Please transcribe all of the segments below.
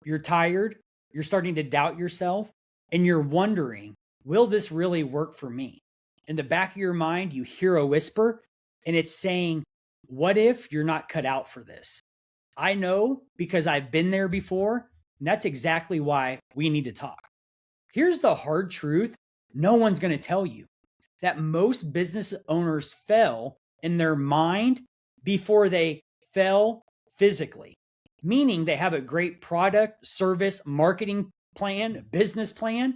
you're tired, you're starting to doubt yourself, and you're wondering, will this really work for me? In the back of your mind, you hear a whisper, and it's saying, what if you're not cut out for this? I know because I've been there before, and that's exactly why we need to talk. Here's the hard truth no one's going to tell you that most business owners fail in their mind before they fail physically, meaning they have a great product, service, marketing plan, business plan,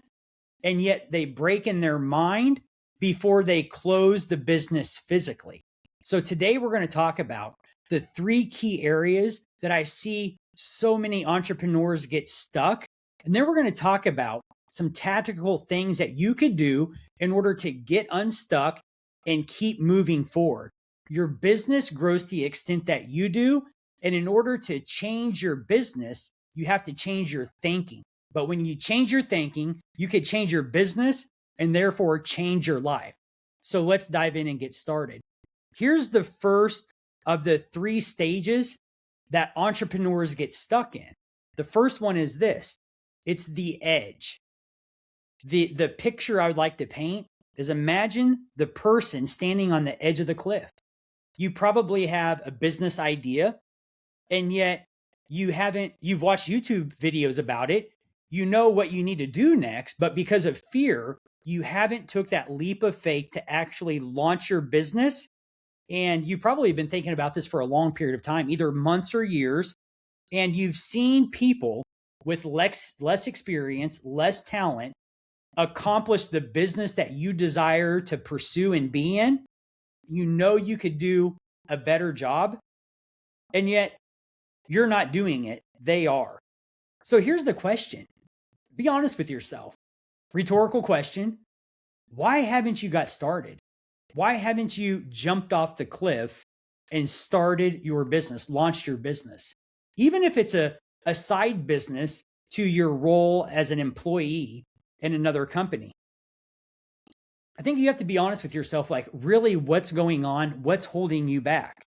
and yet they break in their mind before they close the business physically. So today we're going to talk about the 3 key areas that I see so many entrepreneurs get stuck. And then we're going to talk about some tactical things that you could do in order to get unstuck and keep moving forward. Your business grows to the extent that you do. And in order to change your business, you have to change your thinking. But when you change your thinking, you could change your business and therefore change your life. So let's dive in and get started. Here's the first of the 3 stages that entrepreneurs get stuck in. The first one is this. It's the edge. The picture I would like to paint is imagine the person standing on the edge of the cliff. You probably have a business idea, and yet you've watched YouTube videos about it. You know what you need to do next, but because of fear, you haven't took that leap of faith to actually launch your business. And you've probably been thinking about this for a long period of time, either months or years. And you've seen people with less experience, less talent, accomplish the business that you desire to pursue and be in. You know you could do a better job, and yet you're not doing it. They are. So here's the question. Be honest with yourself. Rhetorical question. Why haven't you got started? Why haven't you jumped off the cliff and started your business, launched your business? Even if it's a side business to your role as an employee in another company. I think you have to be honest with yourself, like really what's going on, what's holding you back.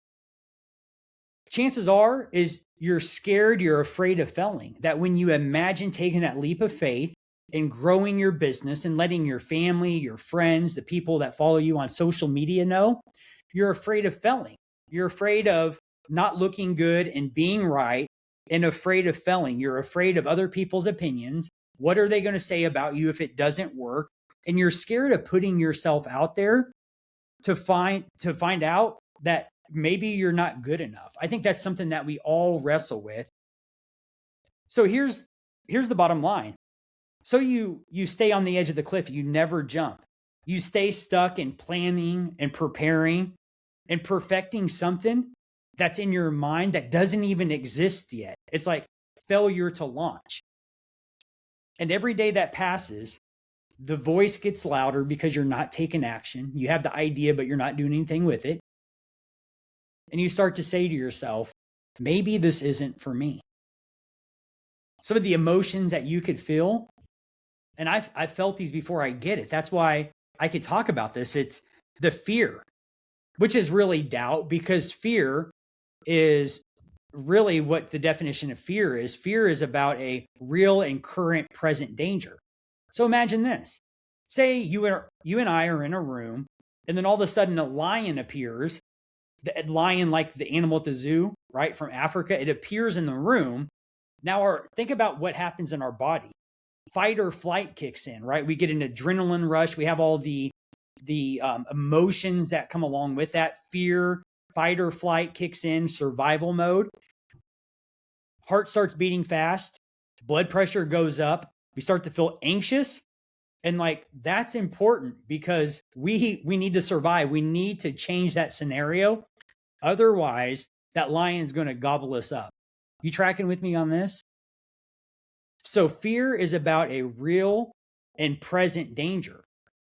Chances are is you're scared, you're afraid of failing. That when you imagine taking that leap of faith and growing your business and letting your family, your friends, the people that follow you on social media know, you're afraid of failing. You're afraid of not looking good and being right and afraid of failing. You're afraid of other people's opinions. What are they going to say about you if it doesn't work? And you're scared of putting yourself out there to find out that maybe you're not good enough. I think that's something that we all wrestle with. So here's the bottom line. So you stay on the edge of the cliff, you never jump. You stay stuck in planning and preparing and perfecting something that's in your mind that doesn't even exist yet. It's like failure to launch. And every day that passes, the voice gets louder because you're not taking action. You have the idea, but you're not doing anything with it. And you start to say to yourself, maybe this isn't for me. Some of the emotions that you could feel, and I've felt these before, I get it. That's why I could talk about this. It's the fear, which is really doubt, because fear is really what the definition of fear is. Fear is about a real and current present danger. So imagine this. Say you and I are in a room, and then all of a sudden a lion appears, the lion like the animal at the zoo, right, from Africa. It appears in the room. Now think about what happens in our body. Fight or flight kicks in, right? We get an adrenaline rush. We have all the emotions that come along with that. Fear, fight or flight kicks in, survival mode. Heart starts beating fast. Blood pressure goes up. We start to feel anxious. And like, that's important because we need to survive. We need to change that scenario. Otherwise, that lion's going to gobble us up. You tracking with me on this? So fear is about a real and present danger.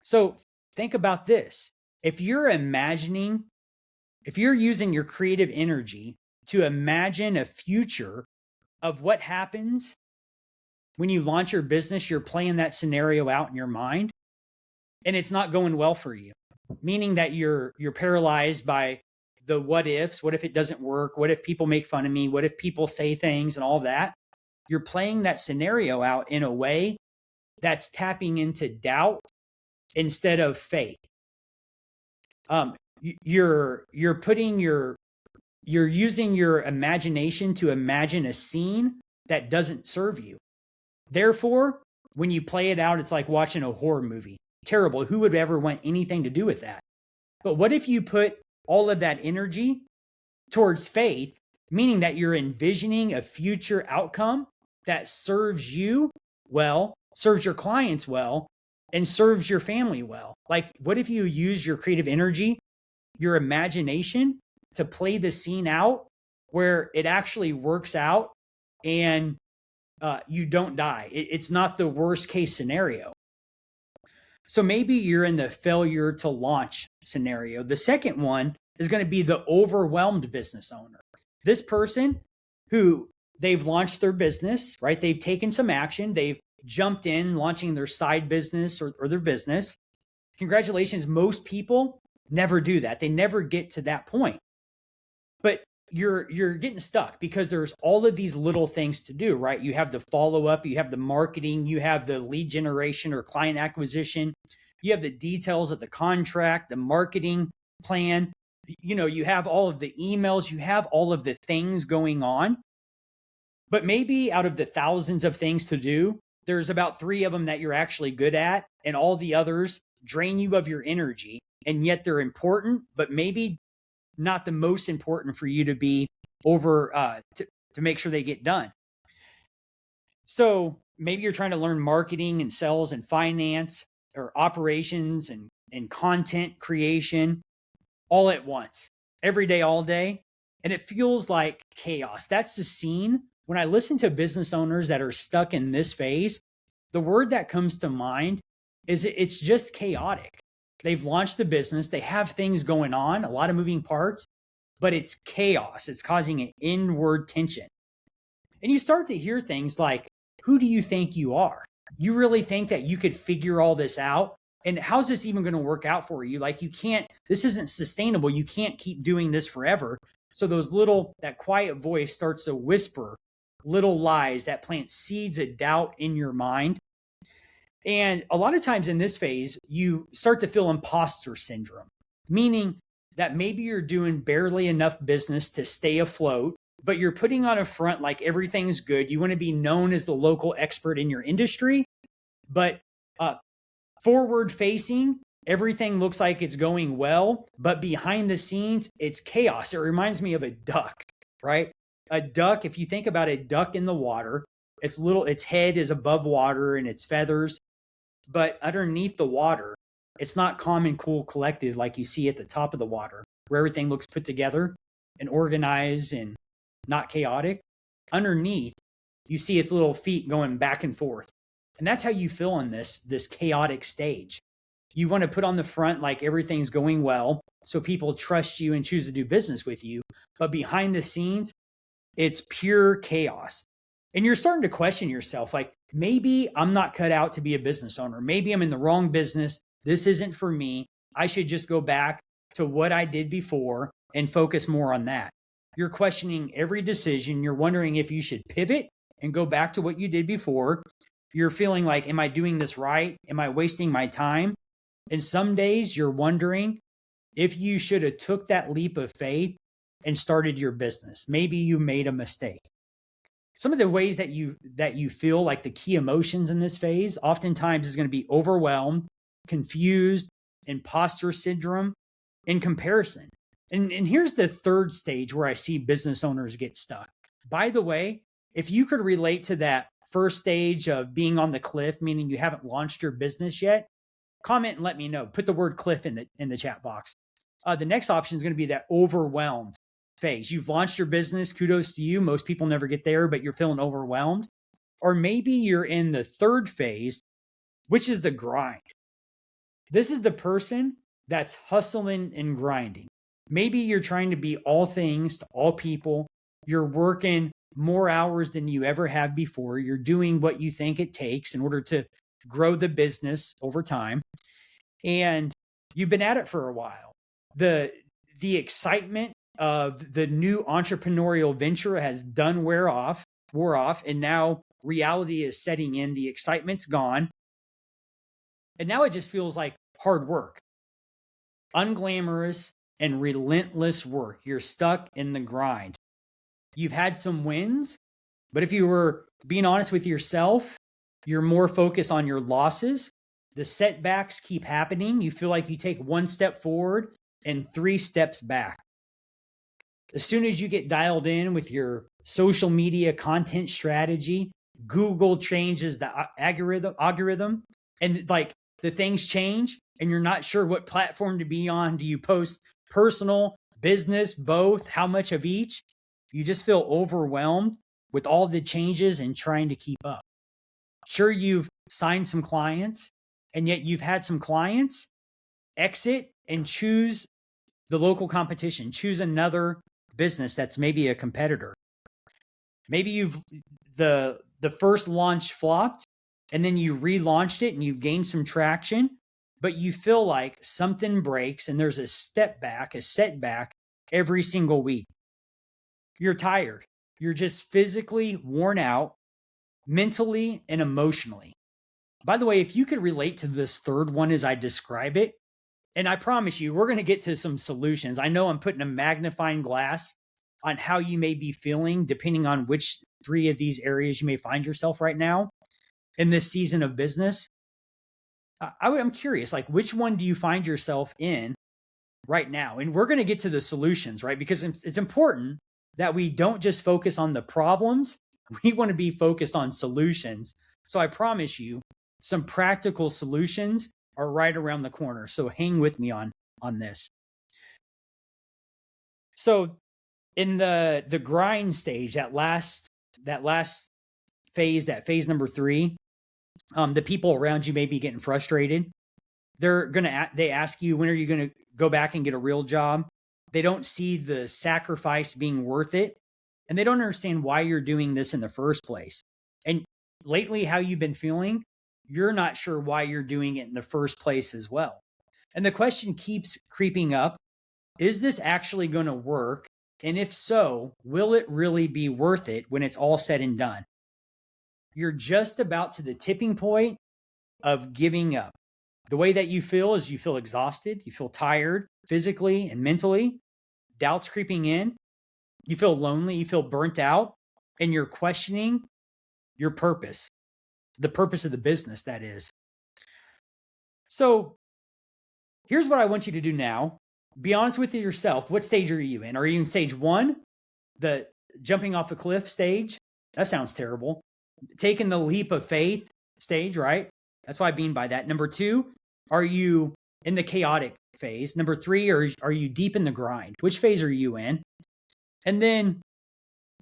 So think about this. If you're using your creative energy to imagine a future of what happens when you launch your business, you're playing that scenario out in your mind and it's not going well for you, meaning that you're paralyzed by the what ifs. What if it doesn't work? What if people make fun of me? What if people say things and all that? you're playing that scenario out in a way that's tapping into doubt instead of faith. You're putting you're using your imagination to imagine a scene that doesn't serve you. Therefore, when you play it out, it's like watching a horror movie. Terrible. Who would ever want anything to do with that? But what if you put all of that energy towards faith, meaning that you're envisioning a future outcome that serves you well, serves your clients well, and serves your family well? Like, what if you use your creative energy, your imagination, to play the scene out where it actually works out and you don't die? It's not the worst case scenario. So maybe you're in the failure to launch scenario. The second one is going to be the overwhelmed business owner. This person who they've launched their business, right? They've taken some action. They've jumped in, launching their side business or their business. Congratulations. Most people never do that. They never get to that point. But you're getting stuck because there's all of these little things to do, right? You have the follow-up, you have the marketing, you have the lead generation or client acquisition, you have the details of the contract, the marketing plan, you have all of the emails, you have all of the things going on. But maybe out of the thousands of things to do, there's about 3 of them that you're actually good at, and all the others drain you of your energy, and yet they're important, but maybe not the most important for you to be over to make sure they get done. So maybe you're trying to learn marketing and sales and finance or operations and content creation all at once, every day, all day. And it feels like chaos. That's the scene. When I listen to business owners that are stuck in this phase, the word that comes to mind is it's just chaotic. They've launched the business. They have things going on, a lot of moving parts, but it's chaos. It's causing an inward tension. And you start to hear things like, who do you think you are? You really think that you could figure all this out? And how's this even going to work out for you? Like, you can't, this isn't sustainable. You can't keep doing this forever. So that quiet voice starts to whisper little lies that plant seeds of doubt in your mind. And a lot of times in this phase, you start to feel imposter syndrome, meaning that maybe you're doing barely enough business to stay afloat, but you're putting on a front like everything's good. You want to be known as the local expert in your industry, but forward facing, everything looks like it's going well, but behind the scenes, it's chaos. It reminds me of a duck, right? A duck, if you think about a duck in the water, its head is above water and its feathers, but underneath the water, it's not calm and cool collected like you see at the top of the water, where everything looks put together and organized and not chaotic. Underneath, you see its little feet going back and forth. And that's how you feel in this chaotic stage. You want to put on the front like everything's going well, so people trust you and choose to do business with you. But behind the scenes, it's pure chaos. And you're starting to question yourself, like, maybe I'm not cut out to be a business owner. Maybe I'm in the wrong business. This isn't for me. I should just go back to what I did before and focus more on that. You're questioning every decision. You're wondering if you should pivot and go back to what you did before. You're feeling like, am I doing this right? Am I wasting my time? And some days you're wondering if you should have took that leap of faith and started your business. Maybe you made a mistake. Some of the ways that you feel, like the key emotions in this phase, oftentimes is going to be overwhelmed, confused, imposter syndrome, and comparison. And here's the third stage where I see business owners get stuck. By the way, if you could relate to that first stage of being on the cliff, meaning you haven't launched your business yet, comment and let me know. Put the word cliff in the chat box. The next option is going to be that overwhelmed phase. You've launched your business. Kudos to you. Most people never get there, but you're feeling overwhelmed. Or maybe you're in the third phase, which is the grind. This is the person that's hustling and grinding. Maybe you're trying to be all things to all people. You're working more hours than you ever have before. You're doing what you think it takes in order to grow the business over time. And you've been at it for a while. The excitement of the new entrepreneurial venture has done wear off. wore off, and now reality is setting in. The excitement's gone. And now it just feels like hard work, unglamorous and relentless work. You're stuck in the grind. You've had some wins, but if you were being honest with yourself, you're more focused on your losses. The setbacks keep happening. You feel like you take one step forward and 3 steps back. As soon as you get dialed in with your social media content strategy, Google changes the algorithm, and like the things change and you're not sure what platform to be on. Do you post personal, business, both? How much of each? You just feel overwhelmed with all the changes and trying to keep up. Sure, you've signed some clients, and yet you've had some clients exit and choose the local competition, choose another business that's maybe a competitor. Maybe you've the first launch flopped and then you relaunched it and you've gained some traction, but you feel like something breaks and there's a setback every single week. You're tired. You're just physically worn out, mentally and emotionally. By the way, if you could relate to this third one as I describe it, and I promise you, we're going to get to some solutions. I know I'm putting a magnifying glass on how you may be feeling, depending on which 3 of these areas you may find yourself right now in this season of business. I'm curious, like, which one do you find yourself in right now? And we're going to get to the solutions, right? Because it's important that we don't just focus on the problems. We want to be focused on solutions. So I promise you, some practical solutions are right around the corner. So hang with me on this. So in the grind stage, that last phase, that phase number 3, the people around you may be getting frustrated. They ask you, when are you going to go back and get a real job? They don't see the sacrifice being worth it, and they don't understand why you're doing this in the first place. And lately, how you've been feeling, you're not sure why you're doing it in the first place as well. And the question keeps creeping up, is this actually going to work? And if so, will it really be worth it when it's all said and done? You're just about to the tipping point of giving up. The way that you feel is you feel exhausted, you feel tired physically and mentally, doubts creeping in, you feel lonely, you feel burnt out, and you're questioning your purpose, the purpose of the business, that is. So here's what I want you to do now. Be honest with yourself. What stage are you in? Are you in stage 1, the jumping off a cliff stage? That sounds terrible. Taking the leap of faith stage, right? That's what I mean by that. Number 2, are you in the chaotic phase? Number 3, are you deep in the grind? Which phase are you in? And then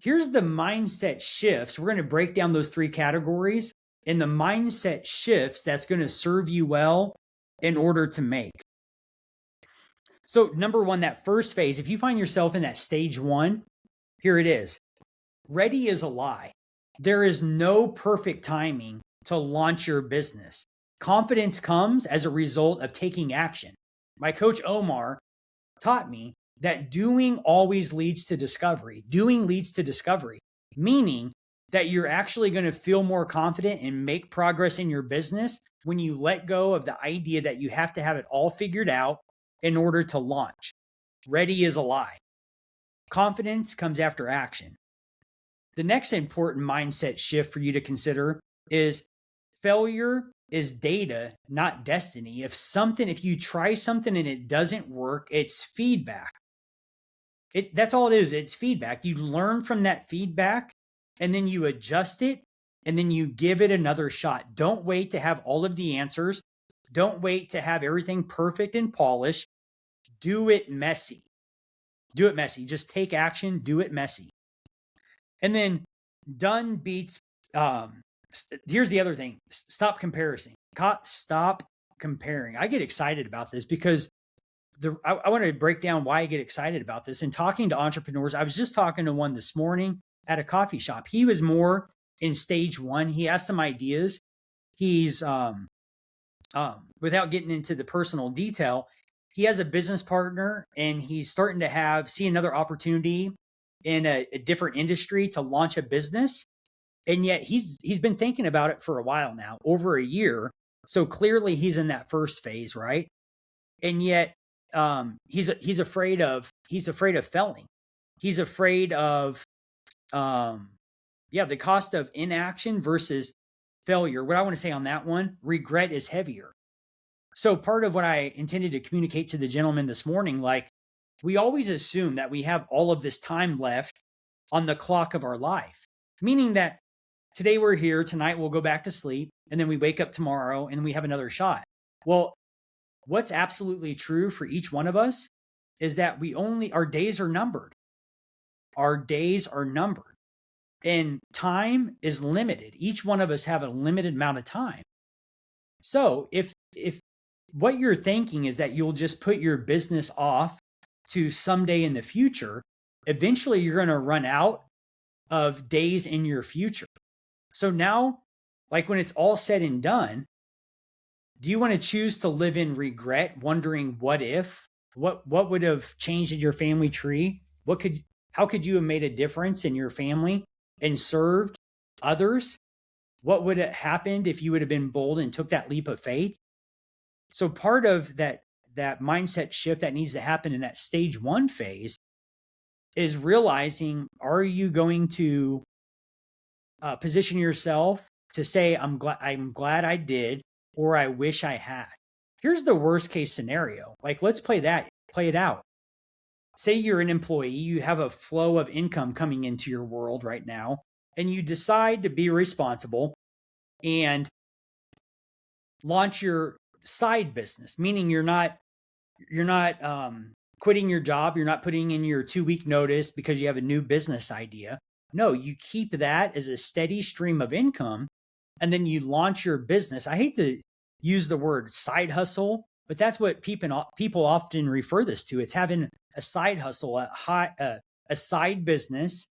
here's the mindset shifts. We're going to break down those 3 categories and the mindset shifts that's going to serve you well in order to make. So number 1, that first phase, if you find yourself in that stage 1, here it is. Ready is a lie. There is no perfect timing to launch your business. Confidence comes as a result of taking action. My coach Omar taught me that doing always leads to discovery. Doing leads to discovery, meaning that you're actually going to feel more confident and make progress in your business when you let go of the idea that you have to have it all figured out in order to launch. Ready is a lie. Confidence comes after action. The next important mindset shift for you to consider is failure is data, not destiny. If you try something and it doesn't work, it's feedback. That's all it is. It's feedback. You learn from that feedback and then you adjust it and then you give it another shot. Don't wait to have all of the answers. Don't wait to have everything perfect and polished. Do it messy. Do it messy. Just take action. Do it messy. And then done beats. Here's the other thing. Stop comparing. Stop comparing. I get excited about this because I want to break down why I get excited about this. And talking to entrepreneurs, I was just talking to one this morning at a coffee shop. He was more in stage 1. He has some ideas. He's without getting into the personal detail, he has a business partner and he's starting to see another opportunity in a different industry to launch a business. And yet he's been thinking about it for a while now, over a year. So clearly he's in that first phase, right? And yet he's afraid of failing. He's afraid of the cost of inaction versus failure. What I want to say on that one, regret is heavier. So part of what I intended to communicate to the gentleman this morning, like, we always assume that we have all of this time left on the clock of our life, meaning that today we're here, tonight we'll go back to sleep, and then we wake up tomorrow and we have another shot. Well, what's absolutely true for each one of us is that our days are numbered. Our days are numbered. And time is limited. Each one of us have a limited amount of time. So if what you're thinking is that you'll just put your business off to someday in the future, eventually you're going to run out of days in your future. So now, like, when it's all said and done, do you want to choose to live in regret, wondering what if? What would have changed in your family tree? How could you have made a difference in your family and served others? What would have happened if you would have been bold and took that leap of faith? So part of that mindset shift that needs to happen in that stage 1 phase is realizing, are you going to position yourself to say, I'm glad I did, or I wish I had? Here's the worst case scenario. Like, let's play it out. Say you're an employee, you have a flow of income coming into your world right now, and you decide to be responsible and launch your side business, meaning you're not quitting your job. You're not putting in your 2-week notice because you have a new business idea. No, you keep that as a steady stream of income, and then you launch your business. I hate to use the word side hustle, but that's what people often refer this to. It's having a side hustle, a side business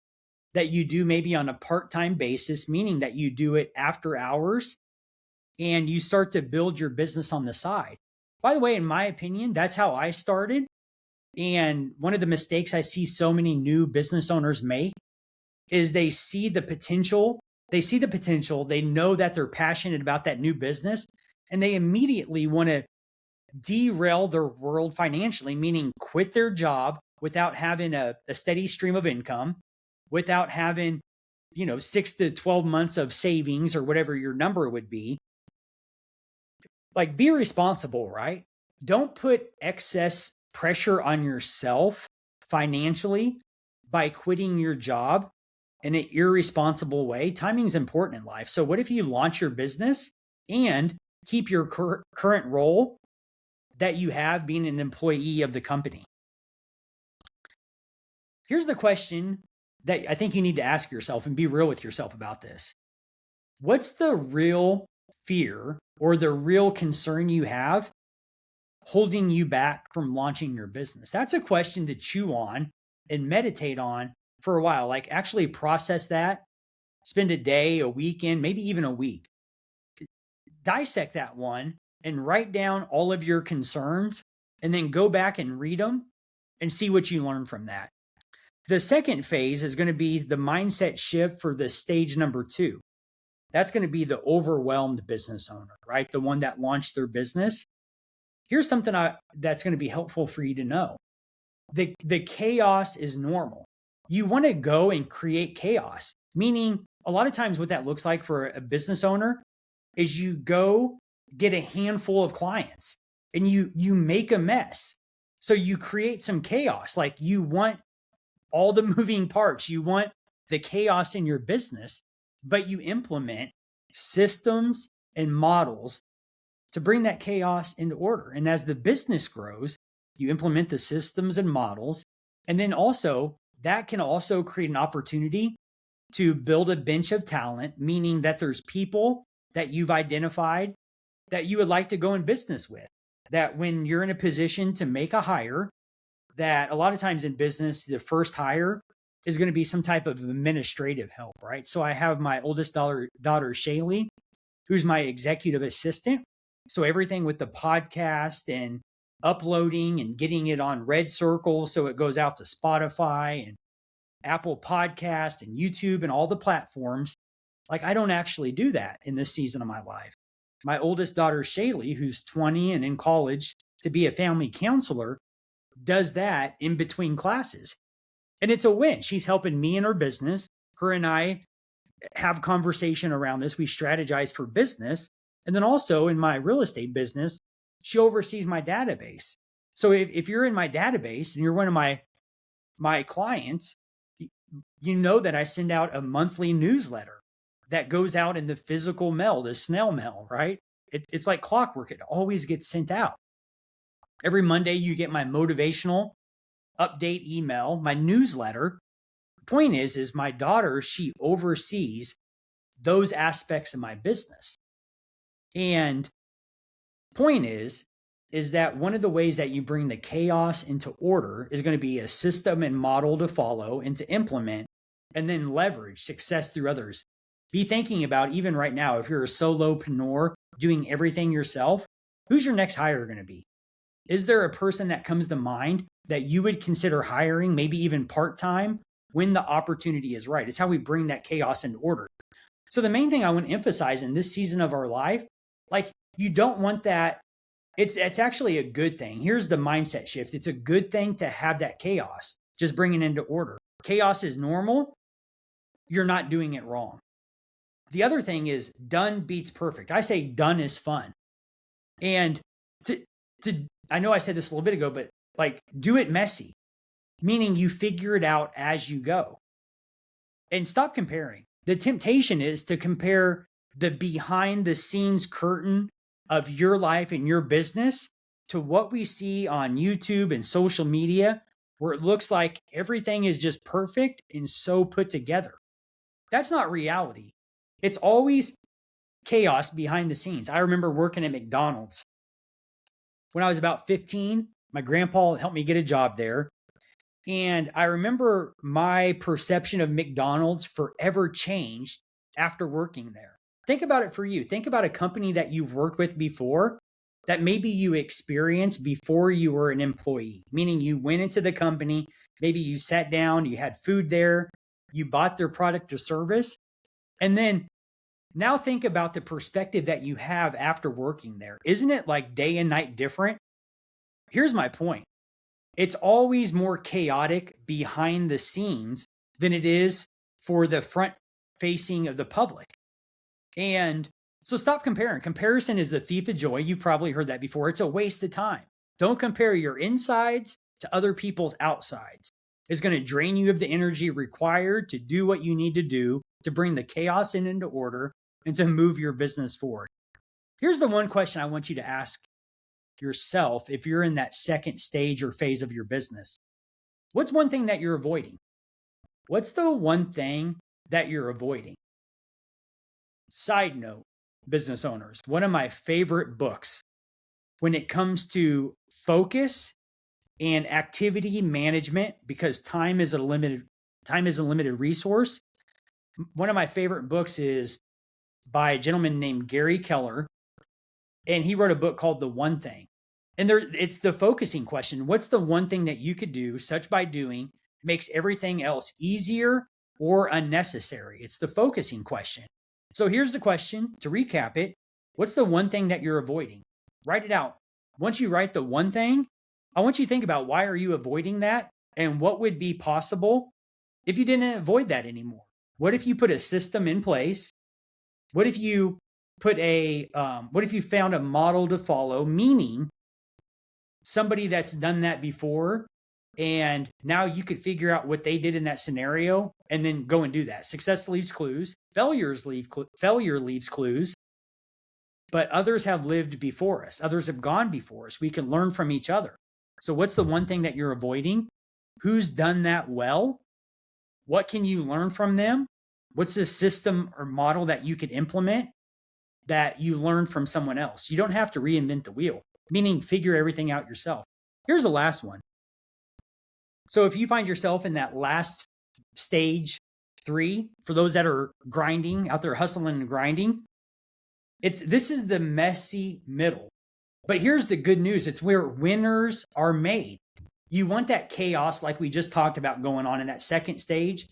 that you do maybe on a part-time basis, meaning that you do it after hours, and you start to build your business on the side. By the way, in my opinion, that's how I started. And one of the mistakes I see so many new business owners make is they see the potential. They know that they're passionate about that new business, and they immediately want to derail their world financially, meaning quit their job without having a steady stream of income, without having 6 to 12 months of savings or whatever your number would be. Like, be responsible, right? Don't put excess pressure on yourself financially by quitting your job in an irresponsible way. Timing's important in life. So what if you launch your business and keep your current role that you have, being an employee of the company? Here's the question that I think you need to ask yourself, and be real with yourself about this. What's the real fear or the real concern you have holding you back from launching your business? That's a question to chew on and meditate on for a while. Like, actually process that, spend a day, a weekend, maybe even a week. Dissect that one and write down all of your concerns, and then go back and read them and see what you learn from that. The second phase is going to be the mindset shift for the stage number 2. That's going to be the overwhelmed business owner, right? The one that launched their business. Here's something that's going to be helpful for you to know. The chaos is normal. You want to go and create chaos, meaning a lot of times what that looks like for a business owner is you go get a handful of clients and you make a mess. So you create some chaos. Like, you want all the moving parts. You want the chaos in your business, but you implement systems and models to bring that chaos into order. And as the business grows, you implement the systems and models. And then also, that can also create an opportunity to build a bench of talent, meaning that there's people that you've identified that you would like to go in business with. That when you're in a position to make a hire, that a lot of times in business, the first hire is going to be some type of administrative help, right? So I have my oldest daughter, Shaylee, who's my executive assistant. So everything with the podcast and uploading and getting it on Red Circle so it goes out to Spotify and Apple Podcast and YouTube and all the platforms, Like, I don't actually do that in this season of my life. My oldest daughter, Shaylee, who's 20 and in college to be a family counselor, does that in between classes. And it's a win. She's helping me in her business. Her and I have conversation around this. We strategize for business. And then also in my real estate business, she oversees my database. So if you're in my database and you're one of my clients, you know that I send out a monthly newsletter that goes out in the physical mail, the snail mail, right? It's like clockwork. It always gets sent out. Every Monday, you get my motivational update email, my newsletter. Point is my daughter, she oversees those aspects of my business. And point is that one of the ways that you bring the chaos into order is going to be a system and model to follow and to implement, and then leverage success through others. Be thinking about, even right now, if you're a solopreneur doing everything yourself, who's your next hire going to be? Is there a person that comes to mind that you would consider hiring, maybe even part-time, when the opportunity is right? It's how we bring that chaos into order. So the main thing I want to emphasize in this season of our life, like, you don't want that. It's actually a good thing. Here's the mindset shift. It's a good thing to have that chaos, just bring it into order. Chaos is normal. You're not doing it wrong. The other thing is done beats perfect. I say done is fun. And I know I said this a little bit ago, but like, do it messy, meaning you figure it out as you go. And stop comparing. The temptation is to compare the behind the scenes curtain of your life and your business to what we see on YouTube and social media, where it looks like everything is just perfect and so put together. That's not reality. It's always chaos behind the scenes. I remember working at McDonald's when I was about 15. My grandpa helped me get a job there. And I remember my perception of McDonald's forever changed after working there. Think about it for you. Think about a company that you've worked with before that maybe you experienced before you were an employee, meaning you went into the company, maybe you sat down, you had food there, you bought their product or service. And then now think about the perspective that you have after working there. Isn't it like day and night different? Here's my point. It's always more chaotic behind the scenes than it is for the front facing of the public. And so stop comparing. Comparison is the thief of joy. You've probably heard that before. It's a waste of time. Don't compare your insides to other people's outsides. It's going to drain you of the energy required to do what you need to do to bring the chaos into order and to move your business forward. Here's the one question I want you to ask yourself if you're in that second stage or phase of your business. What's one thing that you're avoiding? What's the one thing that you're avoiding? Side note, business owners, one of my favorite books when it comes to focus and activity management, because time is a limited resource. One of my favorite books is by a gentleman named Gary Keller, and he wrote a book called The One Thing. And it's the focusing question. What's the one thing that you could do, such by doing, makes everything else easier or unnecessary? It's the focusing question. So here's the question to recap it. What's the one thing that you're avoiding? Write it out. Once you write the one thing, I want you to think about, why are you avoiding that? And what would be possible if you didn't avoid that anymore? What if you put a system in place? What if you what if you found a model to follow, meaning somebody that's done that before, and now you could figure out what they did in that scenario and then go and do that. Success leaves clues. Failure leaves clues. But others have lived before us. Others have gone before us. We can learn from each other. So what's the one thing that you're avoiding? Who's done that well? What can you learn from them? What's the system or model that you could implement that you learned from someone else? You don't have to reinvent the wheel, meaning figure everything out yourself. Here's the last one. So if you find yourself in that last stage 3, for those that are grinding out there, hustling and grinding, this is the messy middle. But here's the good news. It's where winners are made. You want that chaos like we just talked about going on in that second stage.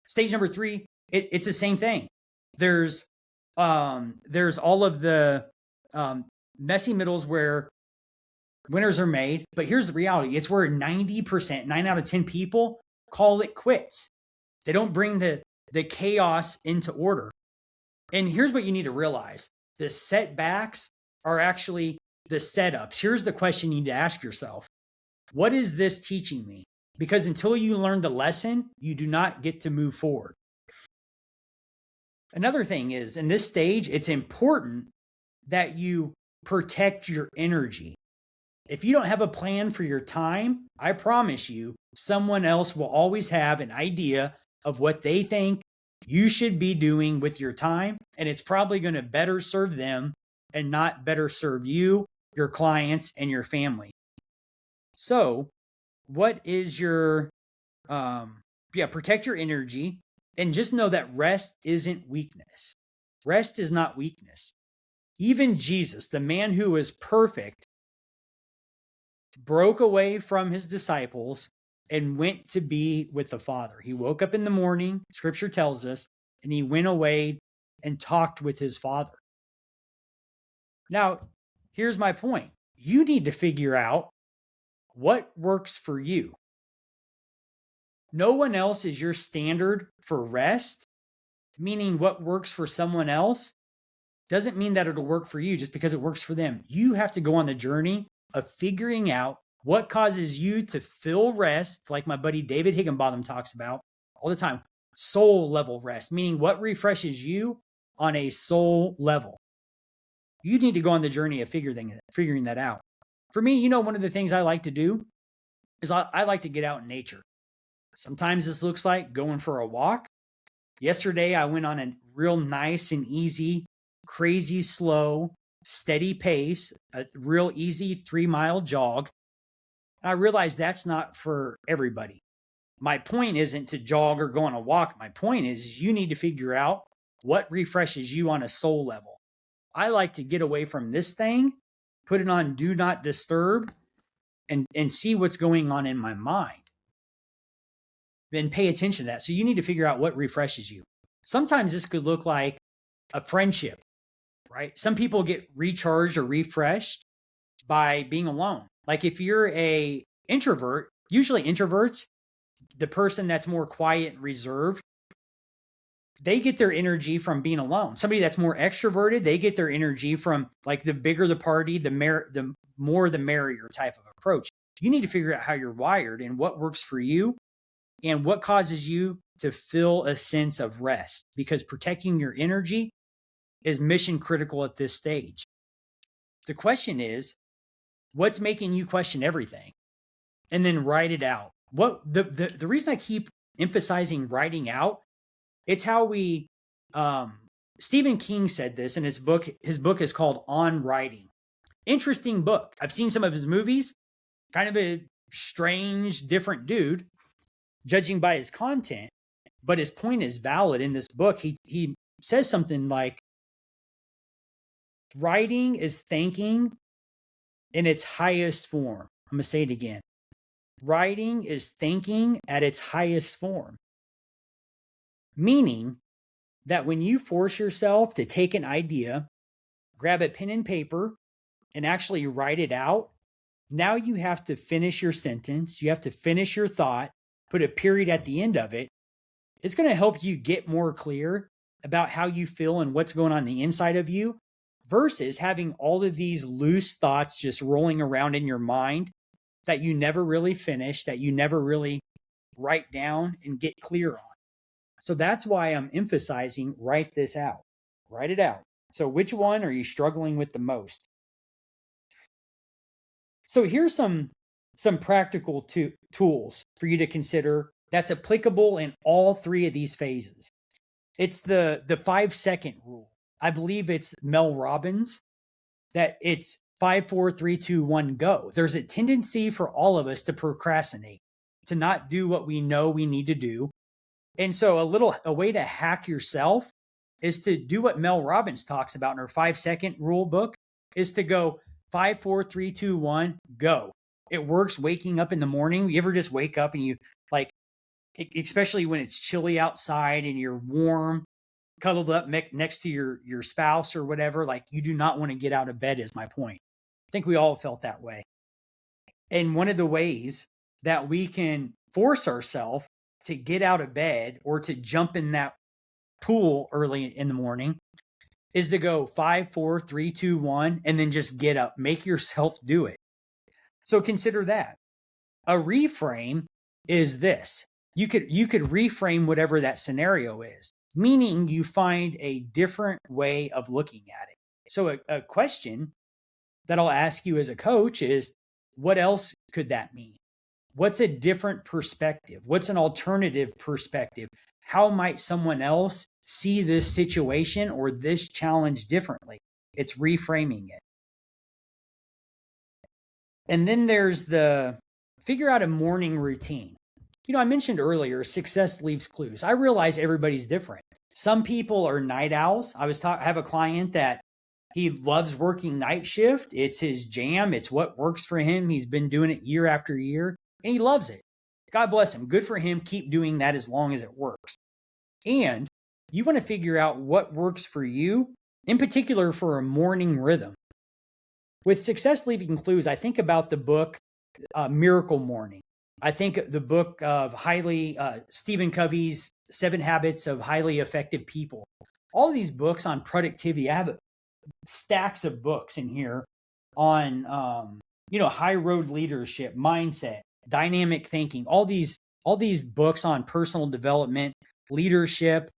Stage number 3, it's the same thing. There's all of the um, messy middles where winners are made. But here's the reality: it's where 90%, 9 out of 10 people call it quits. They don't bring the chaos into order. And here's what you need to realize: the setbacks are actually the setups. Here's the question you need to ask yourself: what is this teaching me? Because until you learn the lesson, you do not get to move forward. Another thing is, in this stage, it's important that you protect your energy. If you don't have a plan for your time, I promise you, someone else will always have an idea of what they think you should be doing with your time. And it's probably going to better serve them and not better serve you, your clients, and your family. So, what is your, protect your energy and just know that rest isn't weakness. Rest is not weakness. Even Jesus, the man who was perfect, broke away from his disciples and went to be with the Father. He woke up in the morning, scripture tells us, and he went away and talked with his Father. Now, here's my point. You need to figure out what works for you. No one else is your standard for rest, meaning what works for someone else doesn't mean that it'll work for you just because it works for them. You have to go on the journey of figuring out what causes you to feel rest, like my buddy David Higginbotham talks about all the time, soul level rest, meaning what refreshes you on a soul level. You need to go on the journey of figuring that out. For me, one of the things I like to do is I like to get out in nature. Sometimes this looks like going for a walk. Yesterday, I went on a real nice and easy, crazy slow, steady pace, a real easy 3-mile jog. I realize that's not for everybody. My point isn't to jog or go on a walk. My point is you need to figure out what refreshes you on a soul level. I like to get away from this thing, put it on do not disturb, and see what's going on in my mind. Then pay attention to that. So you need to figure out what refreshes you. Sometimes this could look like a friendship, right? Some people get recharged or refreshed by being alone. Like if you're a introvert, usually introverts, the person that's more quiet and reserved, they get their energy from being alone. Somebody that's more extroverted, they get their energy from like the bigger the party, the more the merrier type of approach. You need to figure out how you're wired and what works for you and what causes you to feel a sense of rest, because protecting your energy is mission critical at this stage. The question is, what's making you question everything? And then write it out. What the reason I keep emphasizing writing out, it's how we Stephen King said this in his book. His book is called On Writing. Interesting book. I've seen some of his movies. Kind of a strange, different dude, judging by his content, but his point is valid in this book. He says something like, writing is thinking in its highest form. I'm going to say it again. Writing is thinking at its highest form. Meaning that when you force yourself to take an idea, grab a pen and paper, and actually write it out, now you have to finish your sentence. You have to finish your thought, put a period at the end of it. It's going to help you get more clear about how you feel and what's going on the inside of you versus having all of these loose thoughts just rolling around in your mind that you never really finish, that you never really write down and get clear on. So that's why I'm emphasizing write this out. Write it out. So which one are you struggling with the most? So here's some practical tools for you to consider that's applicable in all three of these phases. It's the 5-second rule. I believe it's Mel Robbins, that it's 5, 4, 3, 2, 1, go. There's a tendency for all of us to procrastinate, to not do what we know we need to do. And so a way to hack yourself is to do what Mel Robbins talks about in her 5-second rule book, is to go 5, 4, 3, 2, 1, go. It works waking up in the morning. You ever just wake up and you like, especially when it's chilly outside and you're warm, cuddled up next to your spouse or whatever. Like, you do not want to get out of bed, is my point. I think we all felt that way. And one of the ways that we can force ourselves to get out of bed or to jump in that pool early in the morning is to go 5, 4, 3, 2, 1, and then just get up. Make yourself do it. So consider that. A reframe is this. You could reframe whatever that scenario is, meaning you find a different way of looking at it. So a question that I'll ask you as a coach is, what else could that mean? What's a different perspective? What's an alternative perspective? How might someone else see this situation or this challenge differently? It's reframing it. And then there's the figure out a morning routine. I mentioned earlier, success leaves clues. I realize everybody's different. Some people are night owls. I have a client that he loves working night shift. It's his jam. It's what works for him. He's been doing it year after year, and he loves it. God bless him. Good for him. Keep doing that as long as it works. And you want to figure out what works for you, in particular for a morning rhythm. With success leaving clues, I think about the book Miracle Morning. I think the book of Stephen Covey's 7 Habits of Highly Effective People. All these books on productivity. I have stacks of books in here on high road leadership, mindset, dynamic thinking, all these books on personal development, leadership,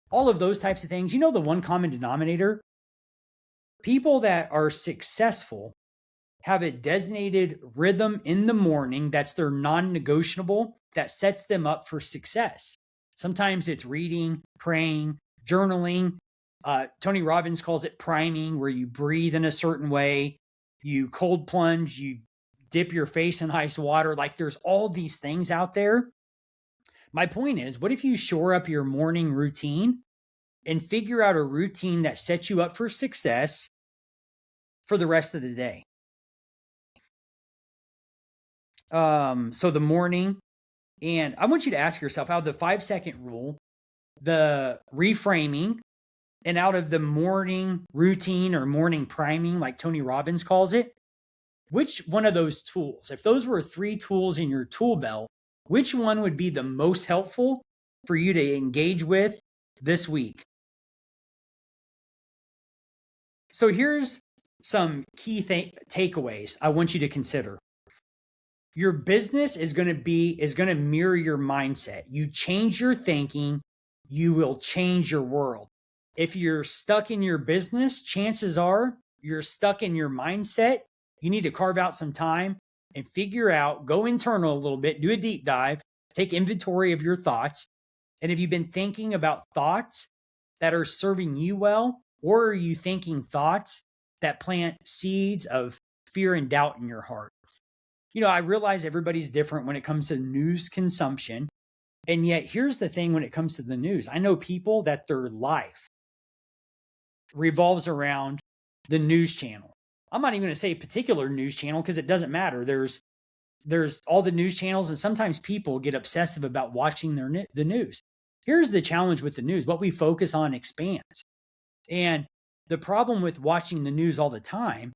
all of those types of things. The one common denominator? People that are successful have a designated rhythm in the morning that's their non-negotiable that sets them up for success. Sometimes it's reading, praying, journaling. Tony Robbins calls it priming, where you breathe in a certain way, you cold plunge, you dip your face in ice water. Like, there's all these things out there. My point is, what if you shore up your morning routine and figure out a routine that sets you up for success for the rest of the day? So the morning, and I want you to ask yourself, out of the 5-second rule, the reframing, and out of the morning routine or morning priming, like Tony Robbins calls it, which one of those tools, if those were 3 tools in your tool belt, which one would be the most helpful for you to engage with this week? So here's some key takeaways I want you to consider. Your business is going to mirror your mindset. You change your thinking, you will change your world. If you're stuck in your business, chances are you're stuck in your mindset. You need to carve out some time and figure out, go internal a little bit, do a deep dive, take inventory of your thoughts. And if you've been thinking about thoughts that are serving you well, or are you thinking thoughts that plant seeds of fear and doubt in your heart? I realize everybody's different when it comes to news consumption. And yet, here's the thing when it comes to the news. I know people that their life revolves around the news channel. I'm not even going to say a particular news channel because it doesn't matter. There's all the news channels, and sometimes people get obsessive about watching the news. Here's the challenge with the news. What we focus on expands. And the problem with watching the news all the time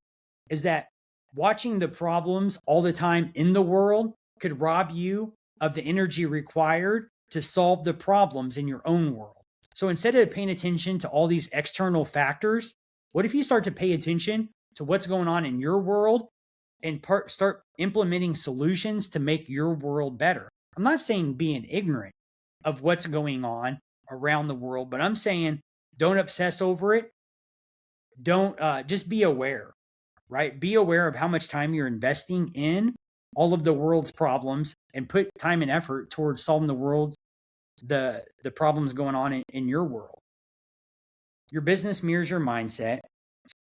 is that watching the problems all the time in the world could rob you of the energy required to solve the problems in your own world. So instead of paying attention to all these external factors, what if you start to pay attention to what's going on in your world and start implementing solutions to make your world better? I'm not saying being ignorant of what's going on around the world, but I'm saying don't obsess over it. Don't just be aware. Right? Be aware of how much time you're investing in all of the world's problems and put time and effort towards solving the problems going on in your world. Your business mirrors your mindset.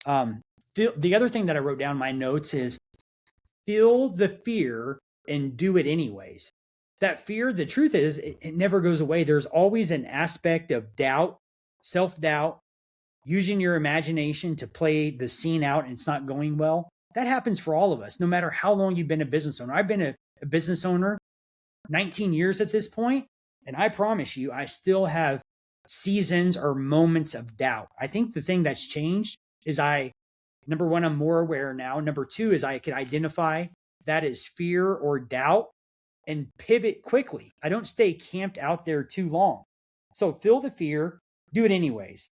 The other thing that I wrote down in my notes is feel the fear and do it anyways. That fear, the truth is, it never goes away. There's always an aspect of doubt, self-doubt, using your imagination to play the scene out and it's not going well. That happens for all of us, no matter how long you've been a business owner. I've been a business owner 19 years at this point, and I promise you, I still have seasons or moments of doubt. I think the thing that's changed is number one, I'm more aware now. Number two is I can identify that as fear or doubt and pivot quickly. I don't stay camped out there too long. So feel the fear, do it anyways.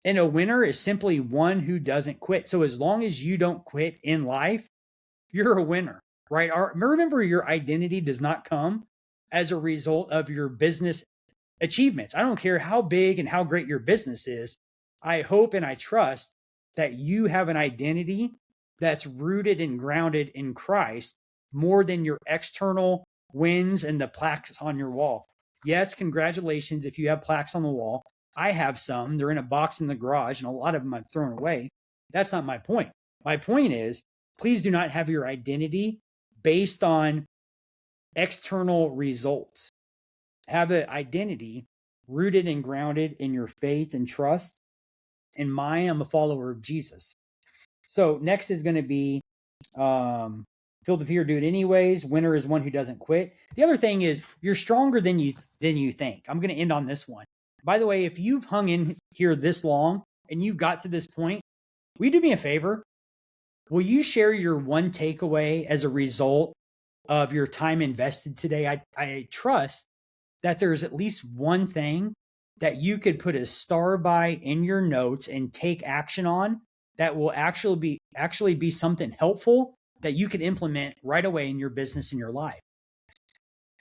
And a winner is simply one who doesn't quit. So as long as you don't quit in life, you're a winner, right? Remember, your identity does not come as a result of your business achievements. I don't care how big and how great your business is. I hope and I trust that you have an identity that's rooted and grounded in Christ more than your external wins and the plaques on your wall. Yes, congratulations if you have plaques on the wall. I have some. They're in a box in the garage, and a lot of them I've thrown away. That's not my point. My point is, please do not have your identity based on external results. Have an identity rooted and grounded in your faith and trust. And I'm a follower of Jesus. So next is going to be feel the fear, do it anyways. Winner is one who doesn't quit. The other thing is you're stronger than you think. I'm going to end on this one. By the way, if you've hung in here this long and you've got to this point, will you do me a favor? Will you share your one takeaway as a result of your time invested today? I trust that there's at least one thing that you could put a star by in your notes and take action on that will actually be something helpful that you can implement right away in your business and your life.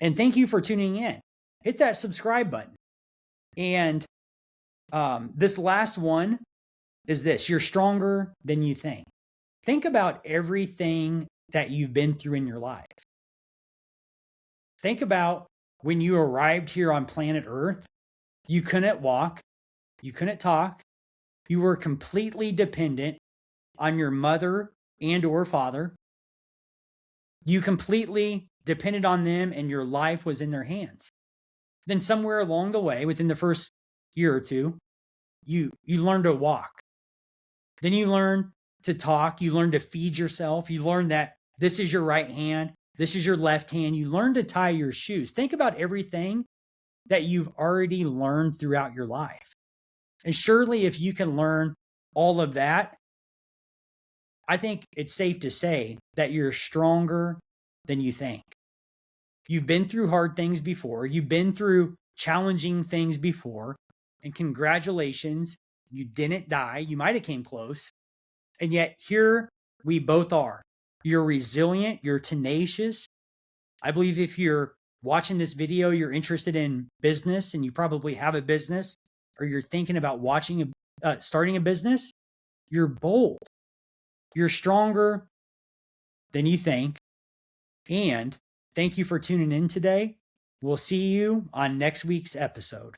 And thank you for tuning in. Hit that subscribe button. And this last one is this: you're stronger than you think. Think about everything that you've been through in your life. Think about when you arrived here on planet Earth, you couldn't walk, you couldn't talk, you were completely dependent on your mother and or father. You completely depended on them and your life was in their hands. Then somewhere along the way, within the first year or two, you learned to walk. Then you learn to talk, you learn to feed yourself, you learn that this is your right hand, this is your left hand, you learn to tie your shoes. Think about everything that you've already learned throughout your life. And surely if you can learn all of that, I think it's safe to say that you're stronger than you think. You've been through hard things before. You've been through challenging things before. And congratulations, you didn't die. You might have came close. And yet here we both are. You're resilient. You're tenacious. I believe if you're watching this video, you're interested in business and you probably have a business, or you're thinking about starting a business, you're bold. You're stronger than you think. And thank you for tuning in today. We'll see you on next week's episode.